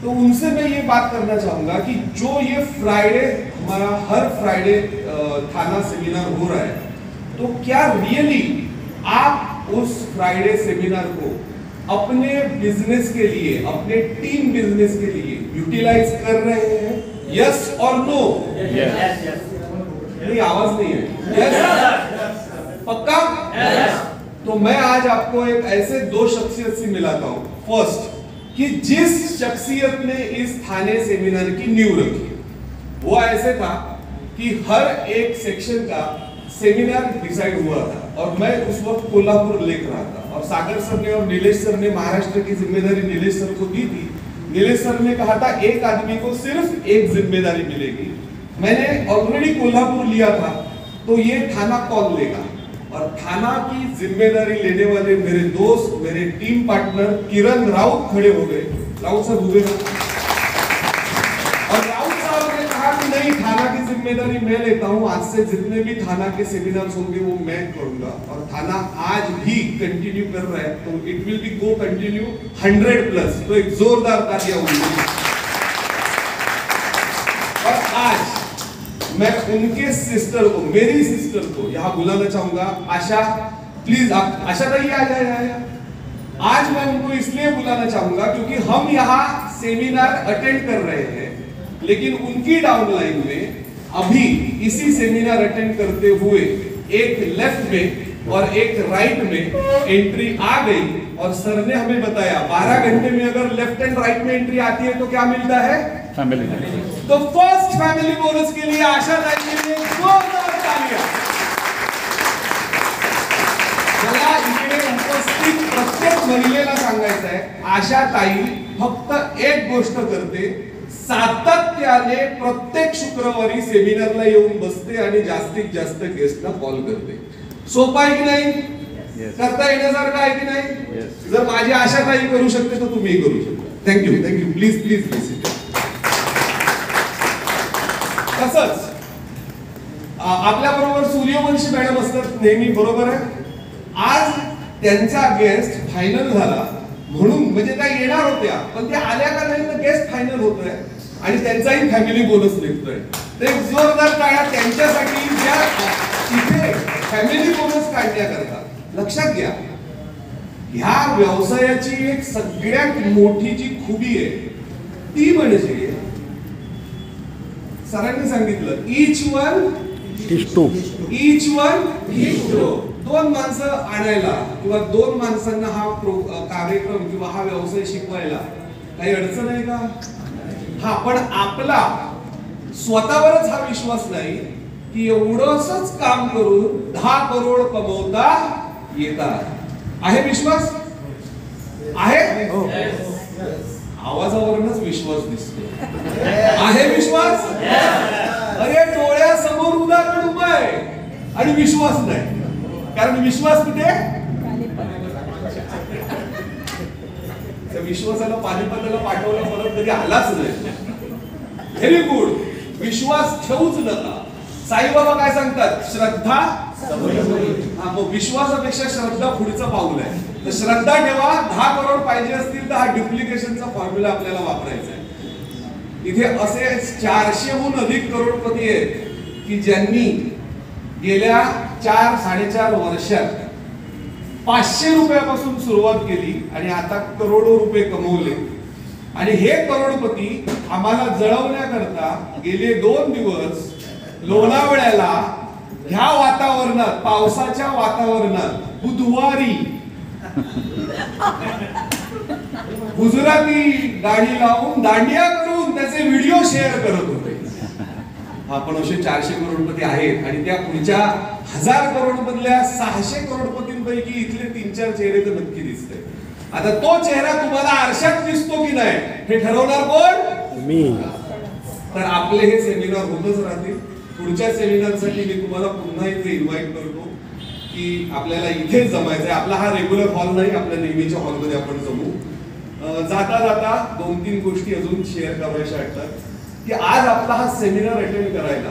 तो उनसे मैं ये बात करना चाहूंगा कि जो ये फ्राइडे, हमारा हर फ्राइडे थाना सेमिनार हो रहा है, तो क्या रियली आप उस फ्राइडे सेमिनार को अपने बिजनेस के लिए, अपने टीम बिजनेस के लिए यूटिलाइज कर रहे हैं? यस और नो? नहीं, आवाज नहीं है। यस? पक्का? तो मैं आज आपको एक ऐसे दो शख्सियत से मिलाता हूं। फर्स्ट, कि जिस शख्सियत ने इस थाने सेमिनार की नींव रखी, वो ऐसे था कि हर एक सेक्शन का सेमिनार डिसाइड हुआ था और मैं उस वक्त कोल्हापुर लेख रहा था और सागर सर ने और नीलेश सर ने महाराष्ट्र की जिम्मेदारी नीलेश सर को दी थी। नीलेश सर ने कहा था एक आदमी को सिर्फ एक जिम्मेदारी मिलेगी। मैंने ऑलरेडी कोल्हापुर लिया था, तो ये थाना कौन लेगा? और थाना की जिम्मेदारी लेने वाले मेरे दोस्त, मेरे टीम पार्टनर किरण राउत खड़े हो गए। राउत साहब हुए ना? और राउत साहब ने कहा कि नहीं, थाना की जिम्मेदारी मैं लेता हूं, आज से जितने भी थाना के सेमिनार्स होंगे वो मैं करूंगा। और थाना आज भी कंटिन्यू कर रहा है, तो it will be go continue 100+। तो एक जोरदार तालियां होंगी। और आज मैं उनके सिस्टर को, मेरी सिस्टर को यहां बुलाना चाहूंगा। आशा, प्लीज आप, आशा भाई आ जाए। आज मैं उनको इसलिए बुलाना चाहूंगा क्योंकि हम यहां सेमिनार अटेंड कर रहे हैं, लेकिन उनकी डाउनलाइन में अभी इसी सेमिनार अटेंड करते हुए एक लेफ्ट में और एक राइट में एंट्री आ गई। और सर ने हमें बताया 12 घंटे में अगर लेफ्ट एंड राइट में एंट्री आती है तो क्या मिलता है? फैमिली। तो फर्स्ट फैमिली बोनस के लिए आशा ताई के लिए जोरदार तालियां। मला इकडे उपस्थित प्रत्येक महिलेला सांगायचं आहे, आशा ताई फक्त एक गोष्ट करते, सातत्याने प्रत्येक शुक्रवारी सेमिनारला येऊन बसते आणि जास्तीत जास्त गेस्टला कॉल करते। सोपं आहे की नाही? करता येण्यासारखं आहे की नाही? जर माझी आशा ताई करू शकते तर तुम्ही करू शकता। Thank you, thank you. Please please please. तसंच आपल्या बरोबर सूर्यवंशी मॅडम असतात नेहमी, बरोबर आहे? आज त्यांचा गेस्ट फायनल झाला म्हणून, म्हणजे त्या येणार होत्या पण त्या आल्या का नाही, तर गेस्ट फायनल होतोय आणि त्यांचाही फॅमिली बोनस निघतोय। तर एक जोरदार टाळ्या त्यांच्यासाठी, ज्या तिथे फॅमिली बोनस काढण्याकरता। लक्षात घ्या, ह्या व्यवसायाची एक सगळ्यात मोठी जी खूबी आहे ती म्हणजे सरांनी सांगितलं, ईच वन इज टू। दोन माणसं आणायला किंवा दोन माणसांना हा कार्यक्रम किंवा हा व्यवसाय शिकवायला काही अडचण आहे का? हा, पण आपला स्वतःवरच हा विश्वास नाही की एवढंच काम करून 10 करोड कमवता येतात। आहे विश्वास? आहे? आवाजावरूनच विश्वास दिसतो। आहे विश्वास? अरे डोळ्यासमोर उदाहरण उभं आहे आणि विश्वास नाही, कारण विश्वास कुठे? त्या विश्वासाला पानिपताला पाठवलं, परत कधी आलाच नाही। व्हेरी गुड, विश्वास ठेवूच नका। साईबाबा काय सांगतात? श्रद्धा। हा, मग विश्वासापेक्षा श्रद्धा पुढचं पाऊल आहे। तर श्रद्धा ठेवा। 10 करोड पाहिजे असतील तर हा डुप्लिकेशनचा फॉर्म्युला आपल्याला वापरायचा आहे। इथे असे 400हून अधिक करोडपती आहेत की ज्यांनी गेल्या 4-4.5 वर्षात 500 रुपयापासून सुरुवात केली आणि आता करोडो रुपये कमवले। आणि हे करोडपती आम्हाला जळवण्याकरता गेले 2 दिवस लोणावळ्याला ह्या वातावरणात, पावसाच्या वातावरणात बुधवारी गुजराती गाणी लावून दांडिया करून त्याचे व्हिडिओ शेअर करत होते। आपण असे 400 करोडपती आहेत आणि त्या पुढच्या 1000 करोड मधल्या 600 करोडपतींपैकी इथले 3-4 चेहरे तर नक्की दिसते। आता तो चेहरा तुम्हाला आरशात दिसतो की नाही हे ठरवणार कोण? मी। तर आपले हे सेमिनार होतच राहतील। पुढच्या सेमिनारसाठी मी तुम्हाला पुन्हा इथे इन्व्हाइट करतो की आपल्याला इथेच जमायचं आहे। आपला हा रेग्युलर हॉल नाही, आपल्या नेहमीच्या हॉलमध्ये आपण जमू। जाता जाता 2-3 गोष्टी अजून शेअर करायच्या वाटतात की आज आपला हा सेमिनार अटेंड करायला